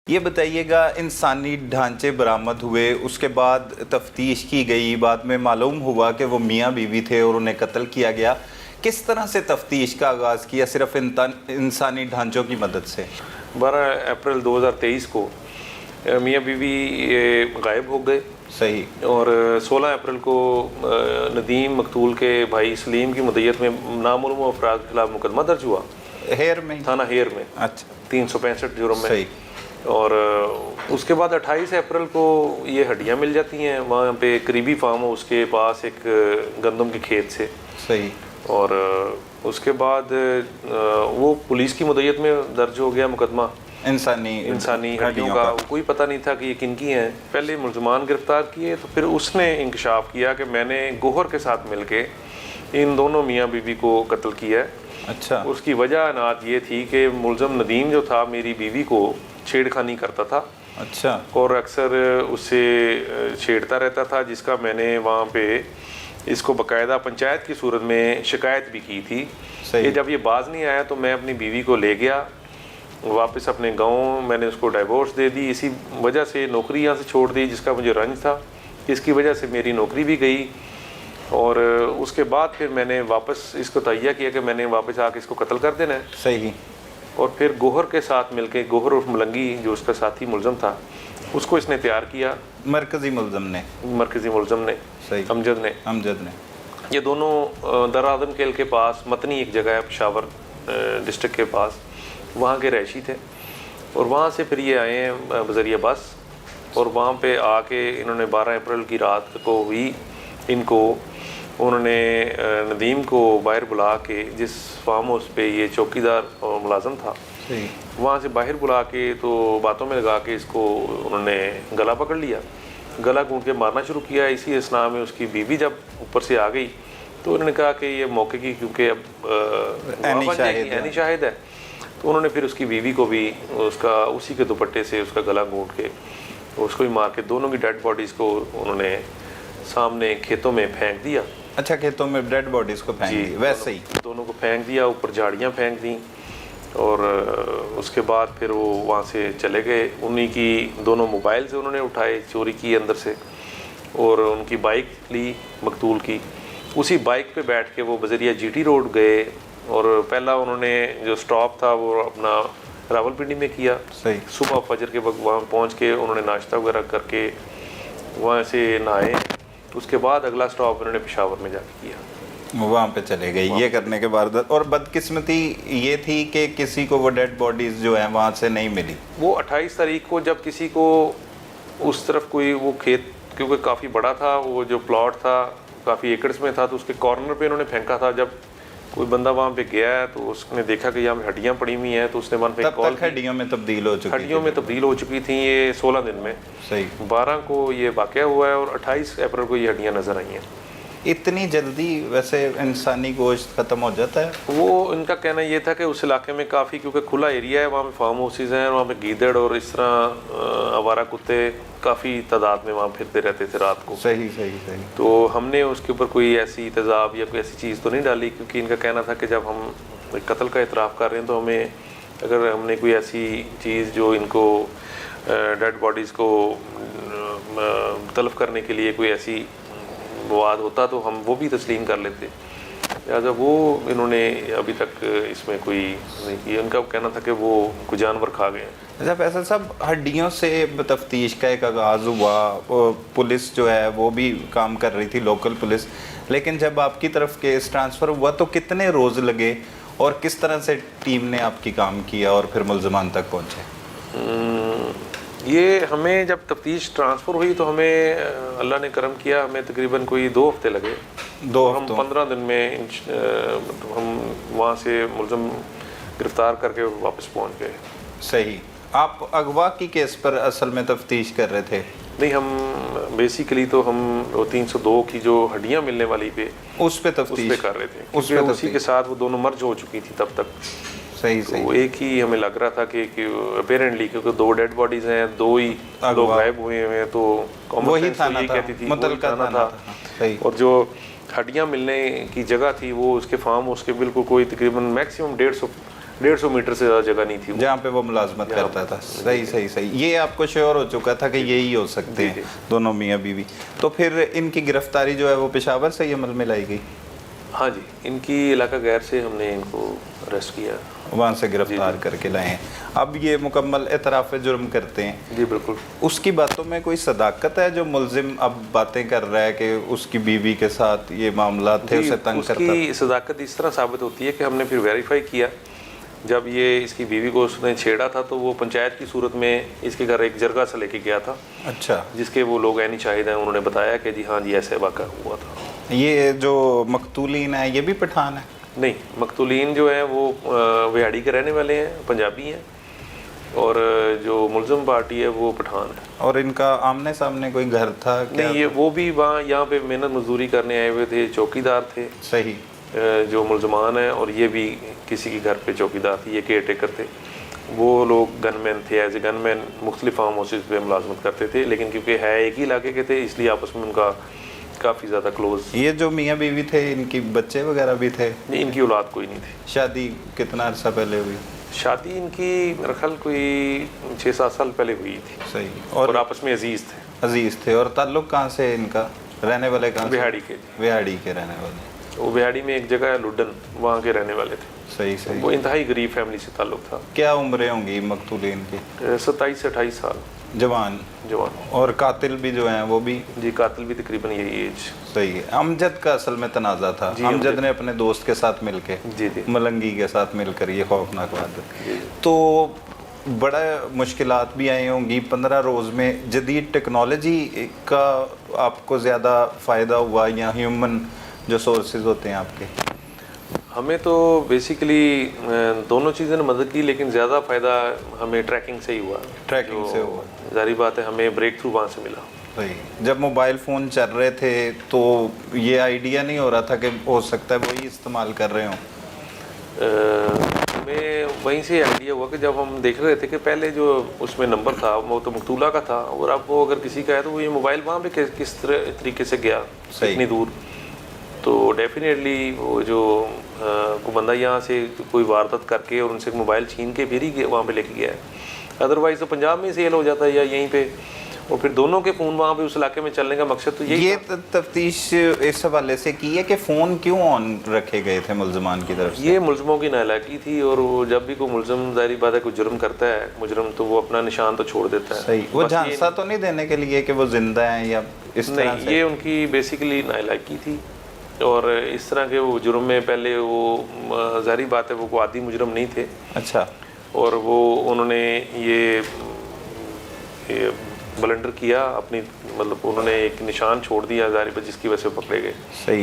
ये बताइएगा, इंसानी ढांचे बरामद हुए, उसके बाद तफ्तीश की गई, बाद में मालूम हुआ कि वो मियाँ बीवी थे और उन्हें कत्ल किया गया। किस तरह से तफ्तीश का आगाज़ किया? सिर्फ इंसानी ढांचों की मदद से? 12 अप्रैल 2023 को मियाँ बीवी गायब हो गए। सही। और 16 अप्रैल को नदीम मकतूल के भाई सलीम की मुद्दत में नामालूम अफराद के खिलाफ मुकदमा दर्ज हुआ, हेयर में, थाना हेयर में। अच्छा। 365 जुर्म में। सही। और उसके बाद 28 अप्रैल को ये हड्डियाँ मिल जाती हैं वहाँ पे करीबी फार्म हाउस के पास एक गंदम के खेत से। सही। और उसके बाद वो पुलिस की मुद्दत में दर्ज हो गया मुकदमा इंसानी हड्डियों का। कोई पता नहीं था कि ये किनकी हैं। पहले मुलजमान गिरफ्तार किए, तो फिर उसने इंकशाफ किया कि मैंने गोहर के साथ मिलके इन दोनों मियाँ बीवी को कत्ल किया है। अच्छा। उसकी वजह नात ये थी कि मुलजम नदीम जो था मेरी बीवी को छेड़खानी करता था। अच्छा। और अक्सर उससे छेड़ता रहता था, जिसका मैंने वहाँ पे इसको बाकायदा पंचायत की सूरत में शिकायत भी की थी। कि जब ये बाज नहीं आया तो मैं अपनी बीवी को ले गया वापस अपने गांव। मैंने उसको डाइवोर्स दे दी, इसी वजह से नौकरी यहाँ से छोड़ दी, जिसका मुझे रंज था। इसकी वजह से मेरी नौकरी भी गई। और उसके बाद फिर मैंने वापस इसको तैयार किया कि मैंने वापस आके इसको कत्ल कर देना है। सही। और फिर गोहर के साथ मिलके, गोहर और मलंगी जो उसका साथी मुलजम था, उसको इसने तैयार किया। मरकजी मुलजम ने सही। अमजद ने ये दोनों दर आदमकेल के पास मतनी एक जगह है पेशावर डिस्ट्रिक्ट के पास, वहाँ के रहायशी थे। और वहाँ से फिर ये आए हैं बजरिया बस। और वहाँ पे आके इन्होंने 12 अप्रैल की रात को ही इनको उन्होंने नदीम को बाहर बुला के, जिस फार्म हाउस पे ये चौकीदार और मुलाजम था, वहाँ से बाहर बुला के तो बातों में लगा के इसको उन्होंने गला पकड़ लिया, गला घूंट के मारना शुरू किया। इसी असना में उसकी बीवी जब ऊपर से आ गई तो उन्होंने कहा कि ये मौके की, क्योंकि अब ऐनी शाहिद है, तो उन्होंने फिर उसकी बीवी को भी उसका उसी के दुपट्टे से उसका गला घूंट के उसको भी मार के दोनों की डेड बॉडीज़ को उन्होंने सामने खेतों में फेंक दिया। अच्छा, खेतों में डेड बॉडीज को फेंक दी? वैसे ही दोनों को फेंक दिया, ऊपर झाड़ियाँ फेंक दी। और उसके बाद फिर वो वहाँ से चले गए। उन्हीं की दोनों मोबाइल से उन्होंने उठाए, चोरी की अंदर से, और उनकी बाइक ली मकतूल की। उसी बाइक पे बैठ के वो बजरिया जीटी रोड गए। और पहला उन्होंने जो स्टॉप था वो अपना रावलपिंडी में किया। सही। सुबह फजर के वक्त वहाँ पहुँच के उन्होंने नाश्ता वगैरह करके वहाँ से नहाए। उसके बाद अगला स्टॉप उन्होंने पेशावर में जाके किया। वहाँ पे चले गए ये करने के बाद। और बदकिस्मती ये थी कि किसी को वो डेड बॉडीज जो है वहाँ से नहीं मिली। वो 28 तारीख को जब किसी को उस तरफ कोई वो खेत, क्योंकि काफ़ी बड़ा था वो जो प्लॉट था, काफ़ी एकड़्स में था, तो उसके कॉर्नर पे उन्होंने फेंका था। जब कोई बंदा वहाँ पे गया है तो उसने देखा कि यहाँ पे हड्डियाँ पड़ी हुई हैं, तो उसने वहाँ पे कॉल की। हड्डियों में तब्दील हो चुकी थी ये 16 दिन में। सही। 12 को ये वाक़या हुआ है और 28 अप्रैल को ये हड्डियाँ नज़र आई हैं। इतनी जल्दी वैसे इंसानी गोश्त ख़त्म हो जाता है? वो इनका कहना ये था कि उस इलाके में काफ़ी, क्योंकि खुला एरिया है, वहाँ पे फार्म हाउसेज हैं, वहाँ पे गीदड़ और इस तरह आवारा कुत्ते काफ़ी तादाद में वहाँ फिरते रहते थे रात को। सही। तो हमने उसके ऊपर कोई ऐसी तेज़ाब या कोई ऐसी चीज़ तो नहीं डाली, क्योंकि इनका कहना था कि जब हम कत्ल का इतराफ़ कर रहे हैं तो हमें, अगर हमने कोई ऐसी चीज़ जो इनको डेड बॉडीज़ को तलब करने के लिए कोई ऐसी मवाद होता तो हम वो भी तस्लीम कर लेते। लिहाजा वो इन्होंने अभी तक इसमें कोई नहीं किया। उनका कहना था कि वो कोई जानवर खा गए। अच्छा फैसल साहब, हड्डियों से तफ्तीश का एक आगाज़ हुआ, पुलिस जो है वो भी काम कर रही थी, लोकल पुलिस, लेकिन जब आपकी तरफ केस ट्रांसफ़र हुआ तो कितने रोज़ लगे और किस तरह से टीम ने आपकी काम किया और फिर मुल्ज़मान तक पहुँचे? ये हमें जब तफ्तीश ट्रांसफ़र हुई तो हमें अल्लाह ने करम किया, हमें तकरीबन कोई 2 हफ्ते लगे। हम 15 दिन में हम वहाँ से मुलज़म गिरफ़्तार करके वापस पहुँच गए। सही। आप अगवा की केस पर असल में तफ्तीश कर रहे थे? नहीं, हम बेसिकली तो हम 302 की जो हड्डियाँ मिलने वाली पे उस पे तफ्तीश कर रहे थे। उसी के साथ वो दोनों मर्ज हो चुकी थी तब तक। सही। तो एक ही हमें लग रहा था कि अपेरेंटली, क्योंकि 2 डेड बॉडीज़ हैं, 2 ही लोग गायब हुए हैं, तो वही थाना था, कहती थी मुतलका थाना था। सही। और जो हड्डियाँ मिलने की जगह थी वो उसके फार्म हाउस के बिल्कुल कोई तकरीबन मैक्सिमम 150 मीटर से ज़्यादा जगह नहीं थी। जहाँ पे वो मुलाजमत करता था। सही सही सही, ये आपको श्योर हो चुका था कि यही हो सकते हैं दोनों मियाँ बीवी। तो फिर इनकी गिरफ्तारी जो है वो पेशावर से ही अमल में लाई गई? हाँ जी, इनकी इलाका गैर से हमने इनको अरेस्ट किया, वहाँ से गिरफ्तार करके लाए हैं। अब ये मुकम्मल एतराफ़ जुर्म करते हैं। जी बिल्कुल। उसकी बातों में कोई सदाकत है जो मुलजिम अब बातें कर रहा है कि उसकी बीवी के साथ ये मामला थे, उसे तंग करता था? उसकी सदाकत इस तरह साबित होती है कि हमने फिर वेरीफाई किया, जब ये इसकी बीवी को उसने छेड़ा था तो वो पंचायत की सूरत में इसके घर एक जरगा सा लेके गया था। अच्छा। जिसके वो लोग ऐनी शाहिद हैं, उन्होंने बताया कि जी हाँ जी ऐसे वाक़ा हुआ था। ये जो मकतूलीन है ये भी पठान है? नहीं, मकतूलीन जो है वो विहाड़ी के रहने वाले हैं, पंजाबी हैं, और जो मुलज़म पार्टी है वो पठान है। और इनका आमने सामने कोई घर था क्या? नहीं, ये वो भी वहाँ यहाँ पे मेहनत मजदूरी करने आए हुए थे, चौकीदार थे। सही। जो मुलजमान हैं, और ये भी किसी के घर पे चौकीदार थे, ये केयर टेकर थे। वो लोग गनमैन थे, एज ए गनमैन मुख्तलिफ फार्म हाउसेज पे मुलाजमत करते थे, लेकिन क्योंकि है एक ही इलाके के थे इसलिए आपस में उनका काफ़ी ज़्यादा क्लोज। ये जो मियाँ बीवी थे इनकी बच्चे वगैरह भी थे? नहीं, इनकी औलाद कोई नहीं थी। शादी कितना अरसा पहले हुई? शादी इनकी मेरा ख्याल कोई 6-7 साल पहले हुई थी। सही। और आपस में अजीज़ थे। अजीज़ थे। और ताल्लुक़ कहाँ से इनका? रहने वाले कहाँ से? बिहाड़ी के। बिहाड़ी के रहने वाले। वो बिहाड़ी में एक जगह है लुडन, वहाँ के रहने वाले थे। सही सही। वो इंतहाई गरीब फैमिली से ताल्लुक़ था। क्या उम्रें होंगी मकतूलीन की? 27 से 28 साल जवान। जवान। और कातिल भी जो हैं वो भी? जी, कातिल भी तकरीबन यही एज। सही है। अमजद का असल में तनाज़ा था। अमजद ने अपने दोस्त के साथ मिलके, जी जी, मलंगी के साथ मिलकर ये खौफनाक बात है। तो बड़ा मुश्किलात भी आई होंगी 15 रोज़ में। जदीद टेक्नोलॉजी का आपको ज़्यादा फ़ायदा हुआ या ह्यूमन जो सोर्सेज होते हैं आपके? हमें तो बेसिकली दोनों चीज़ों ने मदद की, लेकिन ज़्यादा फ़ायदा हमें ट्रैकिंग से ही हुआ। ट्रैकिंग से हुआ। जारी बात है, हमें ब्रेक थ्रू वहाँ से मिला। सही। जब मोबाइल फ़ोन चल रहे थे तो ये आइडिया नहीं हो रहा था कि हो सकता है वही इस्तेमाल कर रहे हों? हमें वहीं से आइडिया हुआ कि जब हम देख रहे थे कि पहले जो उसमें नंबर था वो तो मकतूला का था, और अब वो अगर किसी का है तो वो ये मोबाइल वहाँ पे किस तरीके से गया, इतनी दूर। तो डेफिनेटली वो जो को बंदा यहाँ से कोई वारदात करके और उनसे मोबाइल छीन के फिर ही वहाँ पे लेके गया है। अदरवाइज़ तो पंजाब में सेल हो जाता है या यहीं पे, और फिर दोनों के फ़ोन वहाँ पे उस इलाके में चलने का मकसद तो यही। ये तफ्तीश इस हवाले से की है कि फ़ोन क्यों ऑन रखे गए थे मुलजमान की तरफ से? ये मुलजमों की नालायकी थी, और वो जब भी कोई मुलजम ज़ाहिर बात है कोई जुर्म करता है मुजरम, तो वो अपना निशान तो छोड़ देता है। सही। वो झांसा तो नहीं देने के लिए कि वो जिंदा हैं या इस तरह नहीं, से? ये उनकी बेसिकली नालायकी थी, और इस तरह के वो जुर्म में पहले वो ज़ाहिर बात है वो आदी मुजरम नहीं थे। अच्छा। और वो उन्होंने ये ब्लंडर किया अपनी, मतलब उन्होंने एक निशान छोड़ दिया ज़ाहिर, जिसकी वजह से पकड़े गए। सही।